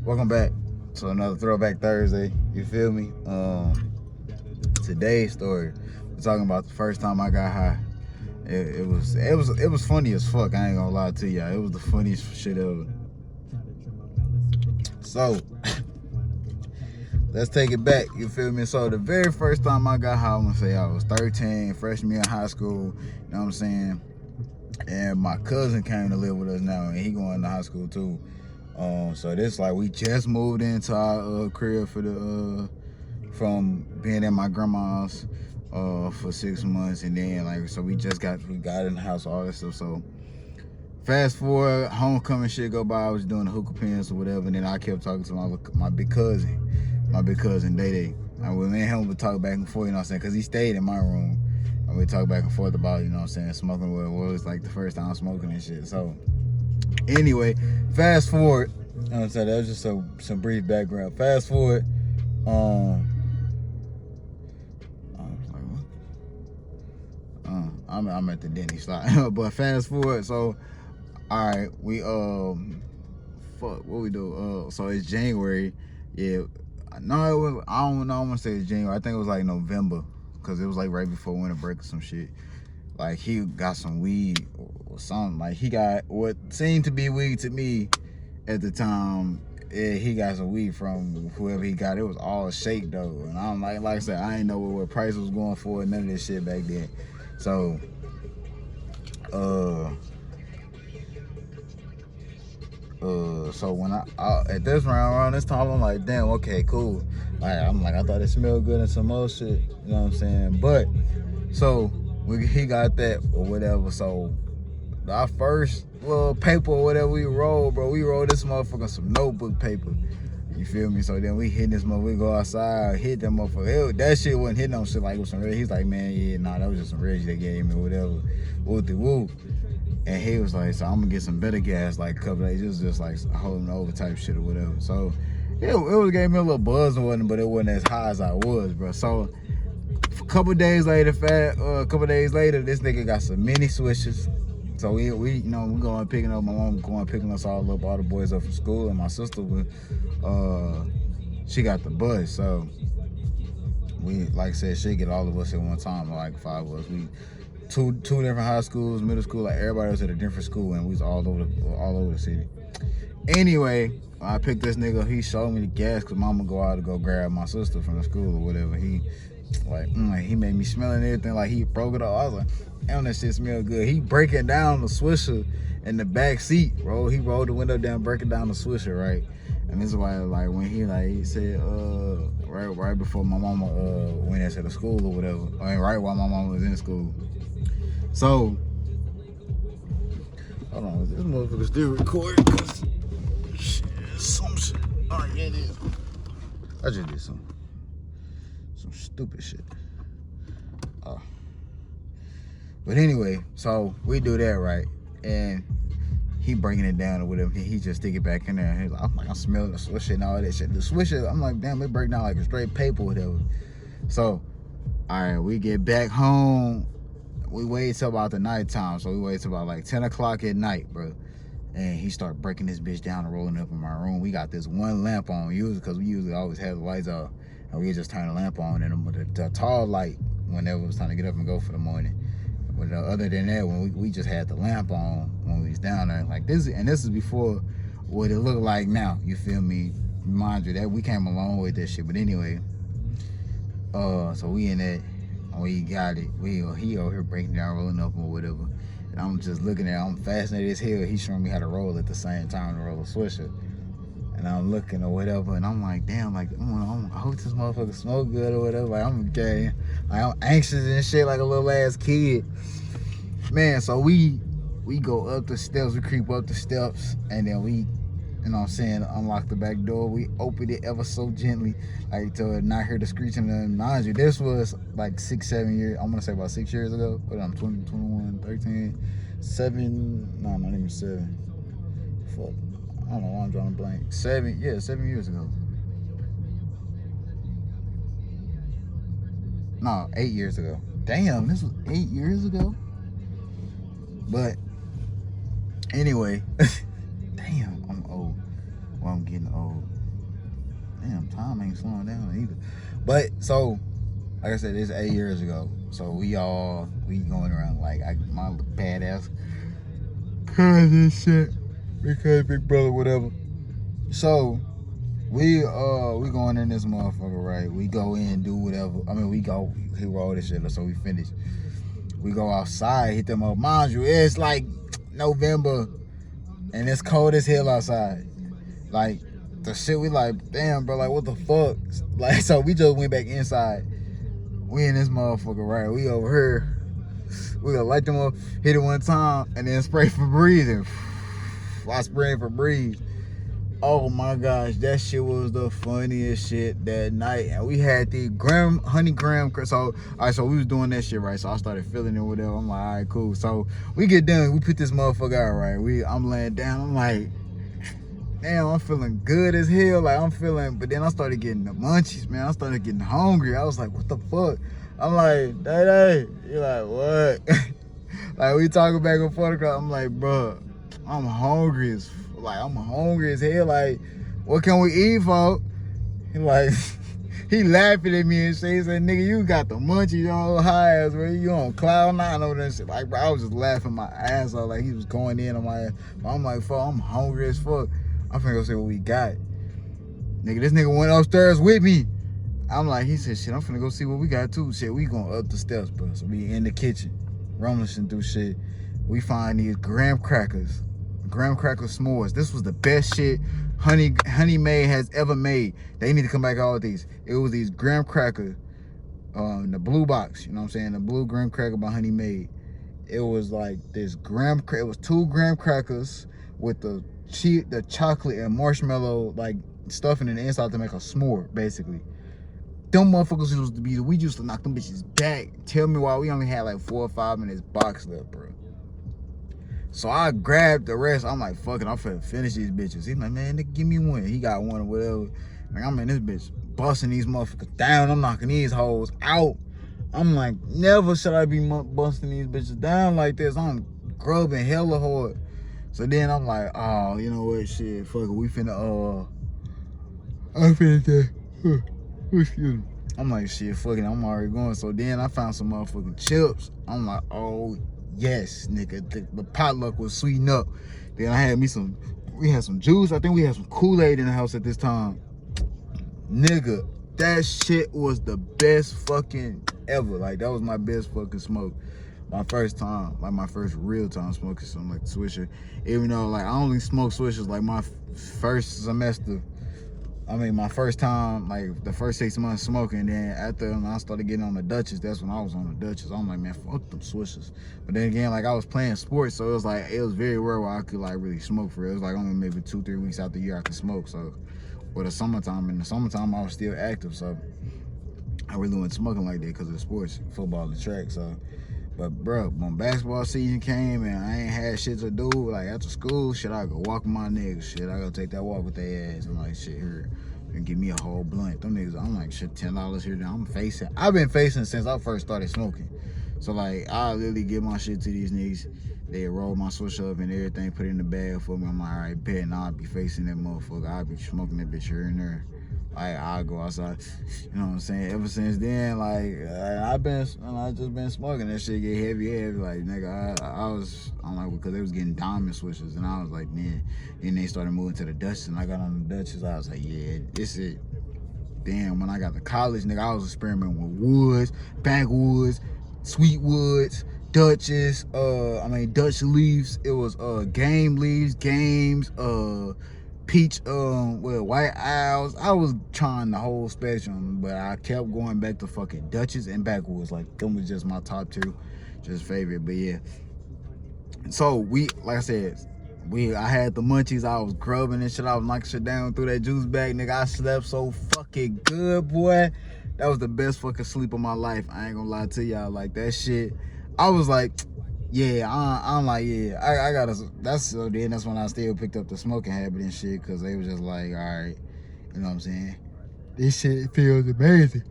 Welcome back to another Throwback Thursday. You feel me? Today's story, we're talking about the first time I got high. It was funny as fuck. I ain't gonna lie to y'all. It was the funniest shit ever. So let's take it back. You feel me? So the very first time I got high, I'm gonna say I was 13, freshman year in high school. You know what I'm saying? And my cousin came to live with us now, and he going to high school too. So this like we just moved into our crib from being at my grandma's for 6 months, and then like so we got in the house, all that stuff. So fast forward, homecoming shit go by. I was doing the hookah pins or whatever, and then I kept talking to my big cousin Day Day. And me and him would talk back and forth, you know what I'm saying? Because he stayed in my room, and we talk back and forth about, you know what I'm saying, smoking. What it was like the first time smoking and shit. So anyway, fast forward. So that was just some brief background. Fast forward. I was like, what? I'm at the Denny's slot. But fast forward. So, all right, we fuck, what we do? So it's January. Yeah, no, it was. I don't know. I want to say it's January. I think it was like November, cause it was like right before winter break or some shit. Like he got some weed or something. Like he got what seemed to be weed to me at the time. Yeah, he got some weed from whoever he got. It was all shake though, and I'm like I said, I ain't know what price was going for, none of this shit back then. So, so when I at this around this time, I'm like, damn, okay, cool. Like I'm like, I thought it smelled good and some more shit. You know what I'm saying? But so he got that or whatever. So our first little paper or whatever we rolled, bro, we rolled this motherfucker some notebook paper. You feel me? So then we hit this motherfucker, we go outside, hit that motherfucker. That shit wasn't hitting no shit like it was some real. He's like, man, yeah, nah, that was just some Reggie they gave me or whatever. Woo-de-woo. And he was like, so I'm gonna get some better gas like a couple days. It was just like holding over type shit or whatever. So it was gave me a little buzz or whatever, but it wasn't as high as I was, bro. So a couple days later, this nigga got some mini switches. So we you know, we going picking up, my mom going picking us all up, all the boys up from school, and my sister was she got the bus. So we, like I said, she get all of us at one time, like 5 of us. We two different high schools, middle school, like everybody was at a different school, and we was all over the city. Anyway, I picked this nigga. He showed me the gas because mama go out to go grab my sister from the school or whatever. He he made me smell and everything. Like he broke it off. I was like, damn, that shit smell good. He breaking down the swisher in the back seat, bro. He rolled the window down, breaking down the swisher, right? And this is why, like, when he said, right before my mama went into the school or whatever. I mean, right while my mama was in school. So, hold on, this motherfucker still recording? Cause shit, some shit. All right, yeah, it is. I just did some stupid shit. But anyway, so we do that, right? And he breaking it down or whatever. He just stick it back in there. He's like, I'm smelling the swisher and all that shit. The swisher, I'm like, damn, it break down like a straight paper or whatever. So, all right, we get back home. We wait till about the nighttime. So we wait till about like 10 o'clock at night, bro. And he start breaking this bitch down and rolling up in my room. We got this one lamp on, because we usually always have the lights off. And we just turn the lamp on, and the tall light whenever it was time to get up and go for the morning. But other than that, when we just had the lamp on when we was down there, like this, and this is before what it looked like now. You feel me? Mind you, that we came a long way with this shit. But anyway, so we in that, we got it. He over here breaking down, rolling up or whatever. And I'm just looking at, I'm fascinated as hell. He's showing me how to roll at the same time to roll a swisher. And I'm looking or whatever, and I'm like, damn, like, I hope this motherfucker smoke good or whatever. Like, I'm getting, like, I'm anxious and shit like a little ass kid. Man, so we go up the steps, we creep up the steps, and then we, you know what I'm saying, unlock the back door. We open it ever so gently, like to not hear the screeching. And mind you, this was like 6, 7 years, I'm gonna say about 6 years ago. But I'm 20, 21, 13, 7, no, not even 7. Fuck. I don't know why I'm drawing a blank. 7 years ago. No, 8 years ago. Damn, this was 8 years ago? But anyway, damn, I'm old. Well, I'm getting old. Damn, time ain't slowing down either. But so, like I said, it's 8 years ago. So we going around like my badass cousin shit because big brother whatever. So we going in this motherfucker, right? We go in, do whatever. I mean, we go hit all this shit, so we finish. We go outside, hit them up. Mind you, it's like November, and it's cold as hell outside. Like the shit, we like, damn, bro, like what the fuck? Like, so we just went back inside. We in this motherfucker, right? We over here. We gonna light them up, hit it one time, and then spray for breathing. I spraying for breathe. Oh my gosh, that shit was the funniest shit that night. And we had the honey graham. So, all right, so we was doing that shit, right? So I started feeling it, whatever. I'm like, all right, cool. So we get done. We put this motherfucker out, right? I'm laying down. I'm like, damn, I'm feeling good as hell. Like, I'm feeling, but then I started getting the munchies, man. I started getting hungry. I was like, what the fuck? I'm like, Day. You're like, what? Like, we talking back and forth. I'm like, bro, I'm hungry as hell. Like, what can we eat, folks? He like, he laughing at me and shit. He said, nigga, you got the munchies on high ass, bro. You on cloud nine over that shit. Like, bro, I was just laughing my ass off. Like, he was going in on my ass. I'm like, fuck, I'm hungry as fuck. I'm finna go see what we got. Nigga, this nigga went upstairs with me. I'm like, he said, shit, I'm finna go see what we got too. Shit, we going up the steps, bro. So we in the kitchen, rummaging through shit. We find these graham cracker s'mores. This was the best shit Honey May has ever made. They need to come back out with these. It was these graham cracker, the blue box, you know what I'm saying? The blue graham cracker by Honey May. It was like this it was 2 graham crackers with the chocolate and marshmallow like stuffing in the inside to make a s'more, basically. Them motherfuckers we used to knock them bitches back. Tell me why we only had like 4 or 5 minutes box left, bro. So I grabbed the rest. I'm like, fuck it, I'm finna finish these bitches. He's like, man, nigga, give me one. He got one or whatever. Like, I'm in this bitch busting these motherfuckers down. I'm knocking these hoes out. I'm like, never should I be busting these bitches down like this. I'm grubbing hella hard. So then I'm like, oh, you know what, shit, fuck it. We finna, excuse me. I'm like, shit, fuck it, I'm already going. So then I found some motherfucking chips. I'm like, oh, yes, nigga. The potluck was sweetened up. Then we had some juice. I think we had some Kool-Aid in the house at this time. Nigga, that shit was the best fucking ever. Like, that was my best fucking smoke. My first time, like my first real time smoking something like Swisher. Even though, like, I only smoked Swishers like my first semester. I mean, my first time, like the first 6 months smoking. Then after I started getting on the Dutchess, that's when I was on the Dutchess. I'm like, man, fuck them Swishers. But then again, like, I was playing sports, so it was very rare where I could like really smoke for real. It was like only maybe 2-3 weeks out the year I could smoke. So, in the summertime, I was still active. So I really wasn't smoking like that because of the sports, football and track. So, but bro, when basketball season came and I ain't had shit to do, like after school, shit, I go walk with my niggas. Shit, I go take that walk with their ass. I'm like, shit, here, and give me a whole blunt. Them niggas, I'm like, shit, $10 here. Now I've been facing since I first started smoking. So like, I literally give my shit to these niggas. They roll my switch up and everything, put it in the bag for me. I'm like, all right, bet. Now I'll be facing that motherfucker. I'll be smoking that bitch here and there. I'll go outside, you know what I'm saying? Ever since then, like, I just been smoking. That shit get heavy. Like, nigga, I'm like, because they was getting diamond switches, and I was like, man. Then they started moving to the Dutchess, and I got on the Dutchess. I was like, yeah, this is. Damn, when I got to college, nigga, I was experimenting with woods, backwoods, sweet woods, Dutchess, Dutch leaves. It was game leaves, games, peach, white owls. I was trying the whole spectrum, but I kept going back to fucking Dutchess and backwoods. Like, them was just my top 2, just favorite. But yeah, so like I said, I had the munchies. I was grubbing and shit. I was knocking shit down through that juice bag, nigga. I slept so fucking good, boy. That was the best fucking sleep of my life. I ain't gonna lie to y'all. Like, that shit, I was like, yeah, I'm like, yeah, I gotta, that's when I still picked up the smoking habit and shit, because they was just like, all right, you know what I'm saying? This shit feels amazing.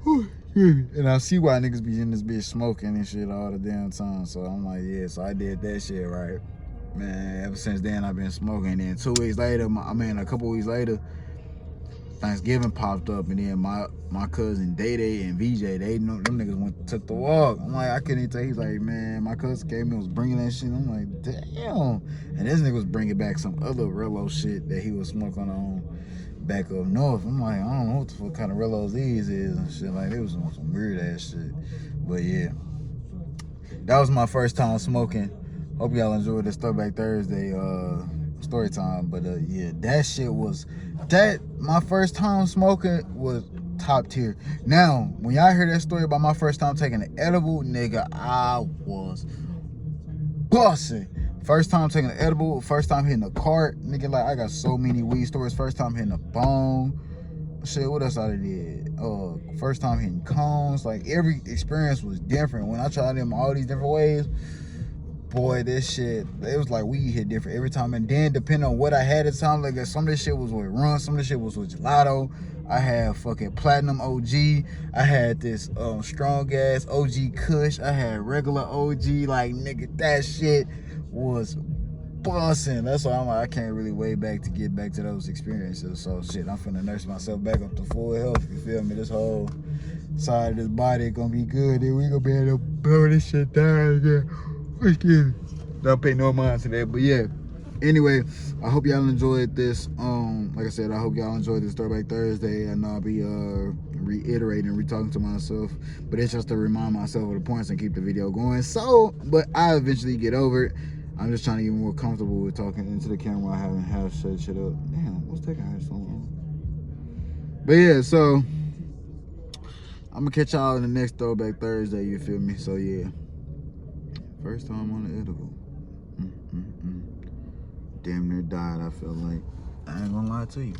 Whew, and I see why niggas be in this bitch smoking and shit all the damn time. So I'm like, yeah, so I did that shit, right? man, ever since then I've been smoking. And then 2 weeks later, a couple weeks later, Thanksgiving popped up, and then my cousin Day Day and VJ, them niggas took the walk. I'm like, I couldn't even tell. He's like, man, my cousin came and was bringing that shit. I'm like, damn. And this nigga was bringing back some other Rello shit that he was smoking on back up north. I'm like, I don't know what the fuck kind of Rellos these is and shit. Like, it was on some weird ass shit. But yeah, that was my first time smoking. Hope y'all enjoyed this Throwback Thursday story time. But yeah, that shit was my first time smoking was top tier. Now, when y'all hear that story about my first time taking an edible, nigga, I was bussing. First time taking an edible, first time hitting a cart, nigga. Like, I got so many weed stories. First time hitting a bong. Shit, what else I did? First time hitting cones. Like, every experience was different. When I tried them all these different ways, boy, this shit, it was like weed hit different every time. And then depending on what I had at the time, like some of this shit was with rum, some of this shit was with gelato. I had fucking platinum OG. I had this strong ass OG Kush. I had regular OG. Like, nigga, that shit was busting. That's why I'm like, I can't really wait back to get back to those experiences. So shit, I'm finna nurse myself back up to full health. You feel me? This whole side of this body gonna be good. Then we gonna be able to blow this shit down again. Don't pay no mind to that. But yeah, anyway, I hope y'all enjoyed this. Like I said, I hope y'all enjoyed this Throwback Thursday. And I'll be reiterating, re-talking to myself, but it's just to remind myself of the points and keep the video going. So, but I eventually get over it. I'm just trying to get more comfortable with talking into the camera. I haven't half set shit up. Damn, what's taking her so long? But yeah, so I'm gonna catch y'all in the next Throwback Thursday. You feel me? So yeah, first time on the edible. Damn near died, I feel like. I ain't gonna lie to you.